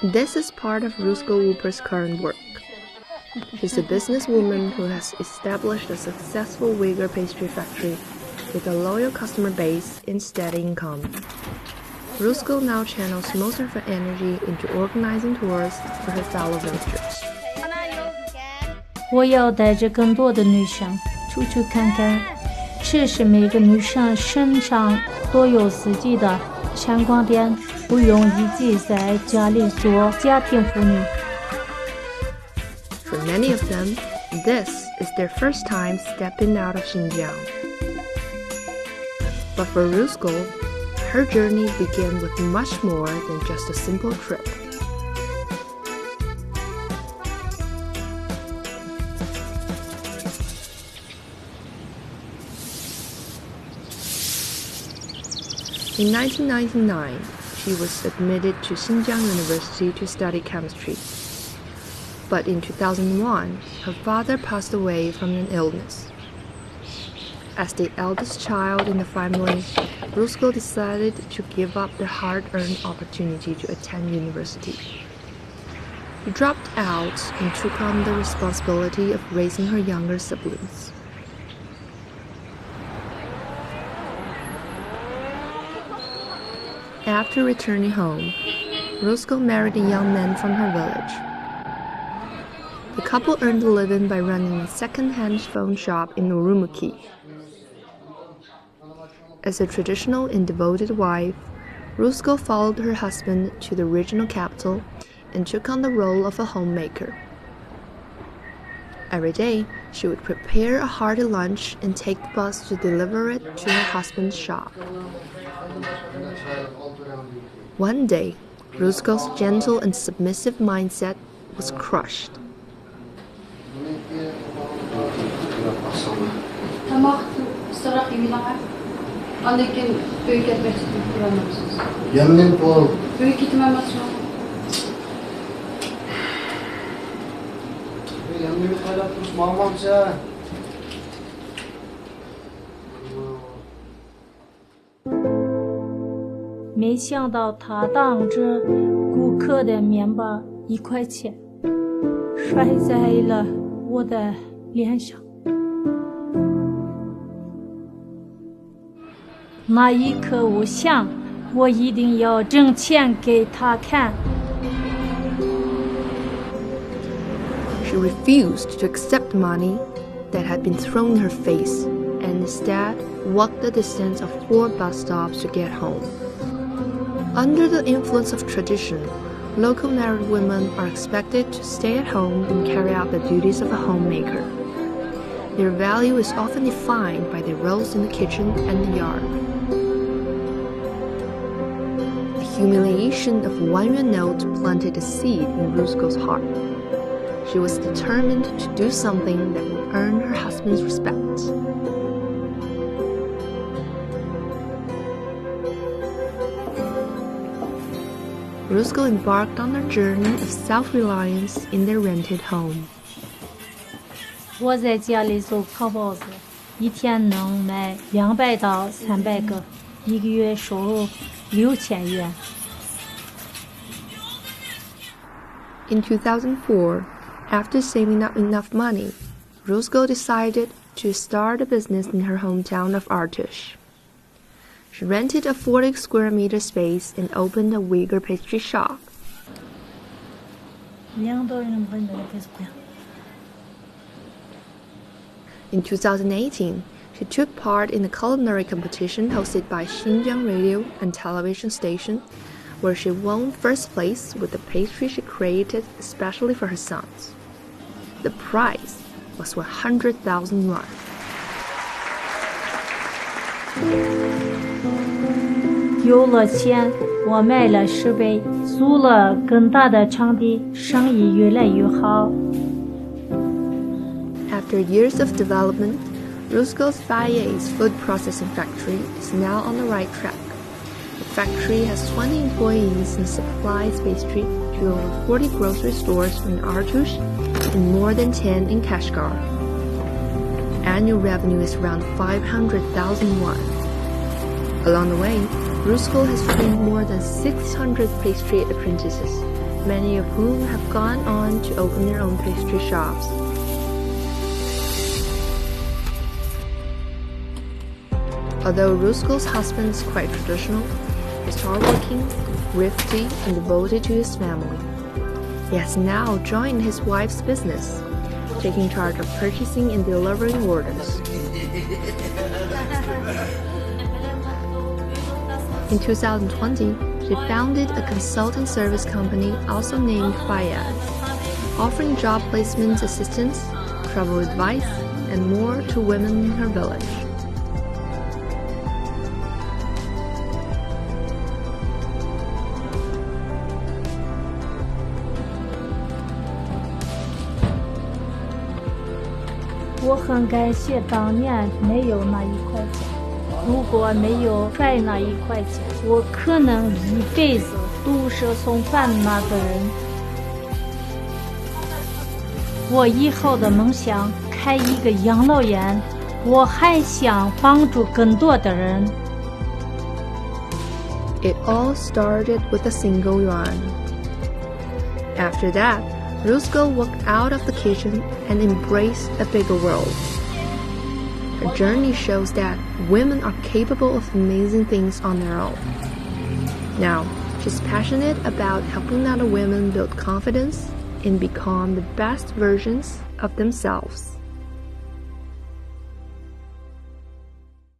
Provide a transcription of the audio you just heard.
This is part of Ruzigul Gupur's current work. She's a businesswoman who has established a successful Uyghur pastry factory with a loyal customer base and steady income. Ruzigul now channels most of her energy into organizing tours for her fellow villagers. 我要带着更多的女生出去看看，这是每个女生身上都有自己的闪光点，不用一直在家里做家庭妇女。 For many of them, this is their first time stepping out of Xinjiang. But for Ruzigul, her journey began with much more than just a simple trip. In 1999, she was admitted to Xinjiang University to study chemistry. But in 2001, her father passed away from an illness. As the eldest child in the family, Ruzigul decided to give up the hard-earned opportunity to attend university. She dropped out and took on the responsibility of raising her younger siblings. After returning home, Ruzigul married a young man from her village. The couple earned a living by running a second-hand phone shop in Urumqi. As a traditional and devoted wife, Ruzigul followed her husband to the regional capital and took on the role of a homemaker. Every day, she would prepare a hearty lunch and take the bus to deliver it to her husband's shop. One day, Ruzigul's gentle and submissive mindset was crushed. "没想到他当着顾客的面把1块钱摔在了我的脸上。那一刻，我想，我一定要挣钱给他看。" She refused to accept money that had been thrown in her face and instead walked the distance of 4 bus stops to get home. Under the influence of tradition, local married women are expected to stay at home and carry out the duties of a homemaker. Their value is often defined by their roles in the kitchen and the yard. The humiliation of one-yuan note planted a seed in Ruzigul's heart. She was determined to do something that would earn her husband's respect. Ruzigul embarked on their journey of self-reliance in their rented home. 我在家里做烤包子，一天能卖200到300个，一个月收入6000元。In 2004, after saving up enough money, Ruzigul decided to start a business in her hometown of Atushi. She rented a 40 square meter space and opened a Uyghur pastry shop. In 2018, she took part in a culinary competition hosted by Xinjiang radio and television station, where she won first place with the pastry she created especially for her sons. The prize was 100,000 yuan. 有了钱，我买了设备，租了更大的场地，生意越来越好。After years of development, Ruzigul's Baye's food processing factory is now on the right track. The factory has 20 employees and supplies pastry to over 40 grocery stores in Atushi and more than 10 in Kashgar. Annual revenue is around 500,000 won. Along the way, Ruzigul has trained more than 600 pastry apprentices, many of whom have gone on to open their own pastry shops. Although Ruzigul's husband is quite traditional, he's hardworking, thrifty, and devoted to his family. He has now joined his wife's business, taking charge of purchasing and delivering orders. In 2020, she founded a consulting service company also named Faya, offering job placement assistance, travel advice, and more to women in her village.我很感谢当年没有那1块钱，如果没有赚那1块钱，我可能一辈子都是送饭那个人。我以后的梦想开一个养老院，我还想帮助更多的人。It all started with a single yuan. After that, Ruzigul walked out of the kitchen and embraced a bigger world. Her journey shows that women are capable of amazing things on their own. Now, she's passionate about helping other women build confidence and become the best versions of themselves.